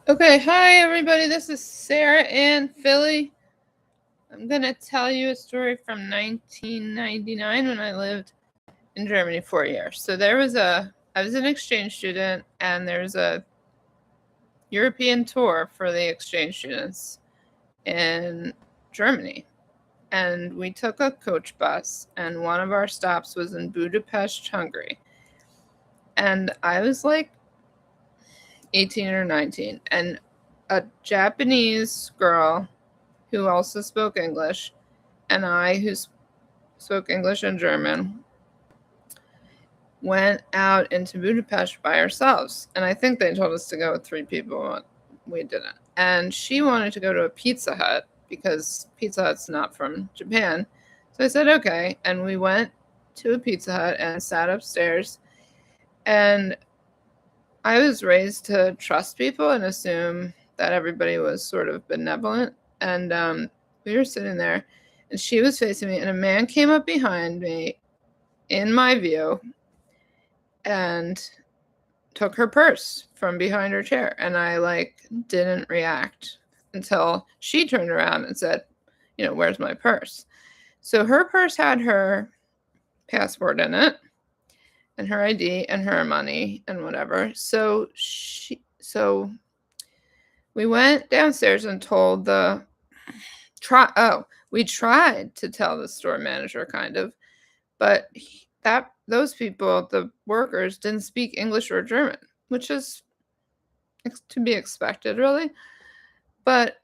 Okay, hi everybody. This is Sarah in Philly. I'm going to tell you a story from 1999 when I lived in Germany 4 years. So I was an exchange student, and there was a European tour for the exchange students in Germany. And we took a coach bus, and one of our stops was in Budapest, Hungary. And I was like 18 or 19, and a Japanese girl who also spoke English, and I, who spoke English and German, went out into Budapest by ourselves. And I think they told us to go with 3 people, but we didn't. And she wanted to go to a Pizza Hut because Pizza Hut's not from Japan. So I said, okay. And we went to a Pizza Hut and sat upstairs. And I was raised to trust people and assume that everybody was sort of benevolent. And we were sitting there, and she was facing me, and a man came up behind me in my view and took her purse from behind her chair. And I didn't react until she turned around and said, where's my purse? So her purse had her passport in it, and her ID, and her money, and whatever. So we went downstairs and told we tried to tell the store manager, kind of, but those people, the workers, didn't speak English or German, which is to be expected, really. But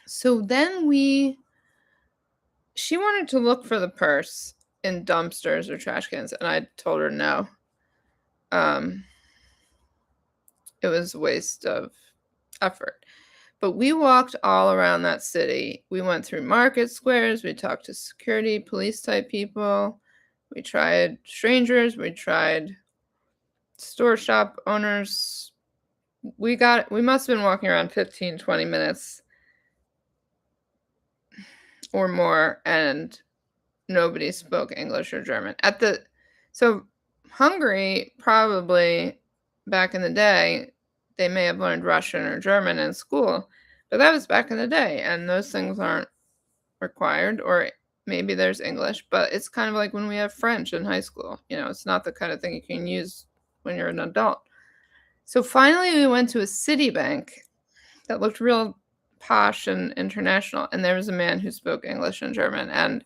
so then she wanted to look for the purse in dumpsters or trash cans, and I told her no. It was a waste of effort. But we walked all around that city. We went through market squares. We talked to security, police type people. We tried strangers. We tried store shop owners. We must have been walking around 15, 20 minutes or more, and nobody spoke English or German. So Hungary, probably back in the day, they may have learned Russian or German in school, but that was back in the day, and those things aren't required. Or maybe there's English, but it's kind of like when we have French in high school. It's not the kind of thing you can use when you're an adult. So finally we went to a Citibank that looked real posh and international, and there was a man who spoke English and German, and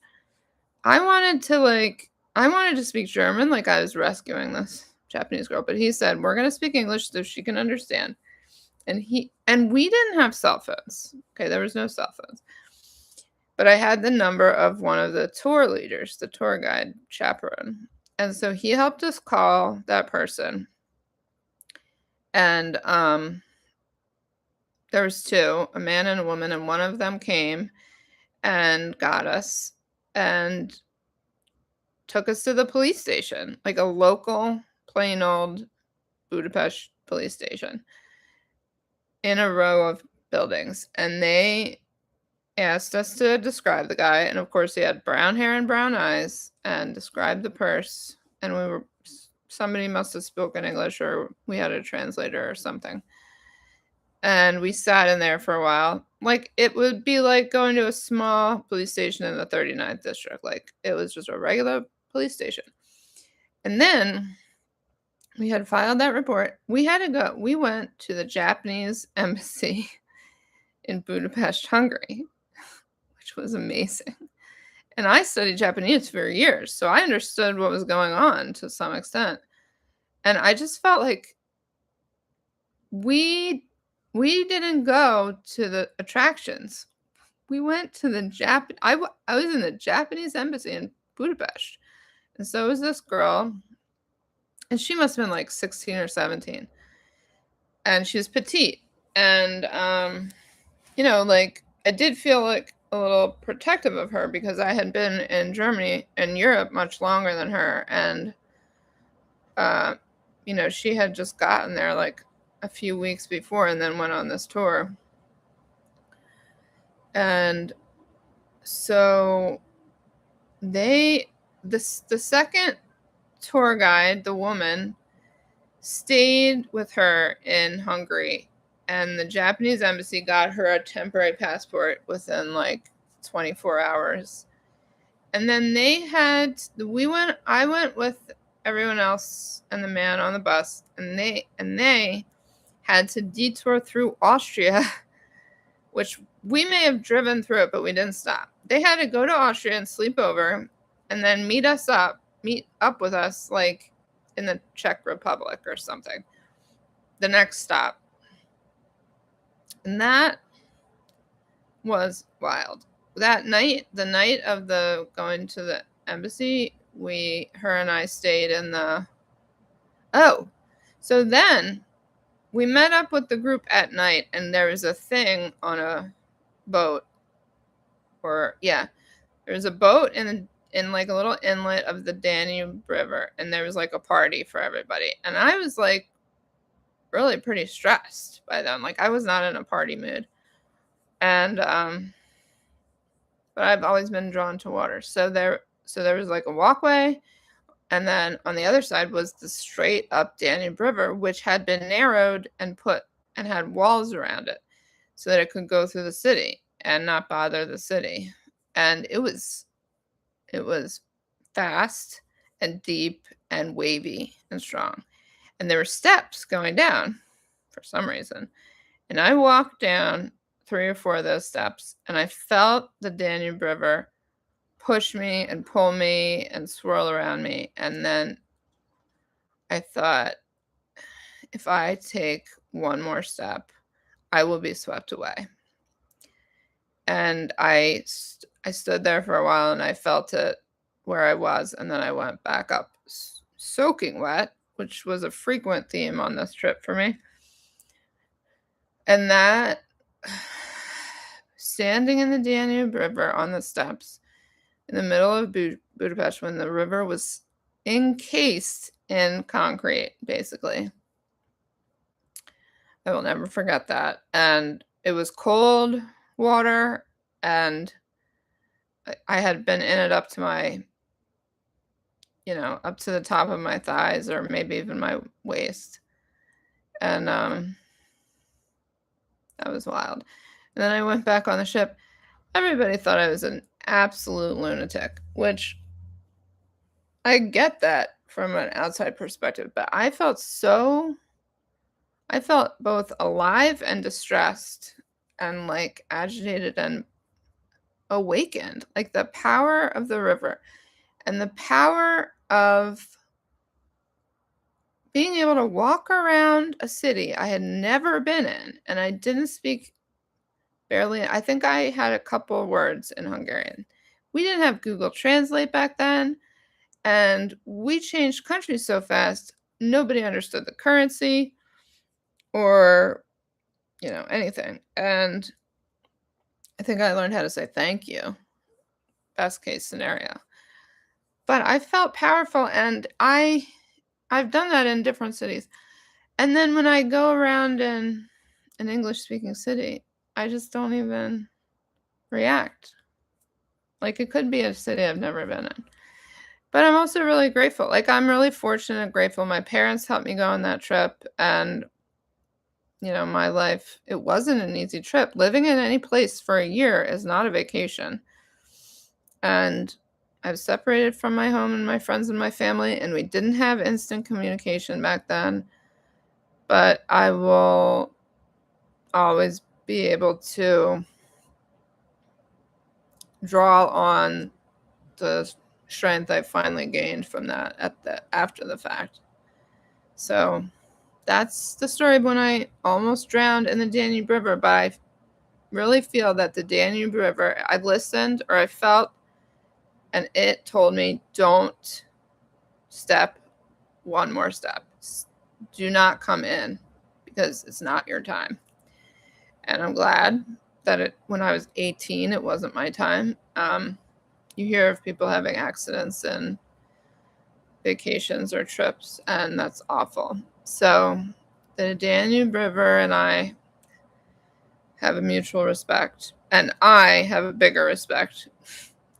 I wanted to speak German, like I was rescuing this Japanese girl, but he said, we're going to speak English so she can understand. And we didn't have cell phones. Okay, there was no cell phones. But I had the number of one of the tour leaders, the tour guide chaperone. And so he helped us call that person. And there was 2, a man and a woman, and one of them came and got us and took us to the police station, like a local, plain old Budapest police station in a row of buildings. And they asked us to describe the guy. And of course, he had brown hair and brown eyes, and described the purse. And somebody must have spoken English, or we had a translator or something. And we sat in there for a while. Like, it would be like going to a small police station in the 39th district. Like, it was just a regular police station. And then we had filed that report. We went to the Japanese embassy in Budapest, Hungary, which was amazing. And I studied Japanese for years, so I understood what was going on to some extent. And I just felt like we didn't go to the attractions. We went to the I was in the Japanese embassy in Budapest. And so was this girl, and she must have been like 16 or 17. And she was petite. And I did feel like a little protective of her, because I had been in Germany and Europe much longer than her. And she had just gotten there like a few weeks before, and then went on this tour. And so the second tour guide, the woman, stayed with her in Hungary, and the Japanese embassy got her a temporary passport within like 24 hours. And then I went with everyone else and the man on the bus, and they had to detour through Austria, which we may have driven through it, but we didn't stop. They had to go to Austria and sleep over, and then meet up with us like in the Czech Republic or something. The next stop. And that was wild. That night, the night of the going to the embassy, her and I stayed in so then we met up with the group at night, and there was a thing on a boat, there was a boat in like a little inlet of the Danube River, and there was like a party for everybody. And I was like really pretty stressed by them. Like I was not in a party mood. And but I've always been drawn to water. So there was like a walkway, and then on the other side was the straight up Danube River, which had been narrowed and had walls around it so that it could go through the city and not bother the city. And it was fast and deep and wavy and strong. And there were steps going down for some reason. And I walked down 3 or 4 of those steps, and I felt the Danube River push me and pull me and swirl around me. And then I thought, if I take one more step, I will be swept away. And I stood there for a while, and I felt it where I was, and then I went back up soaking wet, which was a frequent theme on this trip for me. And that, standing in the Danube River on the steps in the middle of Budapest when the river was encased in concrete, basically. I will never forget that. And it was cold water, and I had been in it up to my, up to the top of my thighs, or maybe even my waist. And that was wild. And then I went back on the ship. Everybody thought I was an absolute lunatic, which I get that from an outside perspective, but I felt both alive and distressed and like agitated and awakened. Like the power of the river and the power of being able to walk around a city I had never been in, and I didn't speak barely. I think I had a couple words in Hungarian. We didn't have Google Translate back then, and we changed countries so fast, nobody understood the currency or, anything. And I think I learned how to say thank you, best case scenario. But I felt powerful, and I've done that in different cities. And then when I go around in an English-speaking city, I just don't even react. Like it could be a city I've never been in. But I'm also really grateful. Like I'm really fortunate and grateful. My parents helped me go on that trip, and my life, it wasn't an easy trip. Living in any place for a year is not a vacation. And I've separated from my home and my friends and my family, and we didn't have instant communication back then. But I will always be able to draw on the strength I finally gained from that after the fact. So that's the story of when I almost drowned in the Danube River. But I really feel that the Danube River, I listened, or I felt, and it told me, don't step one more step. Do not come in, because it's not your time. And I'm glad that when I was 18, it wasn't my time. You hear of people having accidents in vacations or trips, and that's awful. So the Danube River and I have a mutual respect, and I have a bigger respect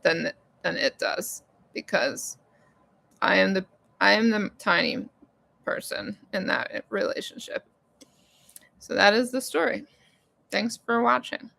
than it does, because I am the tiny person in that relationship. So that is the story. Thanks for watching.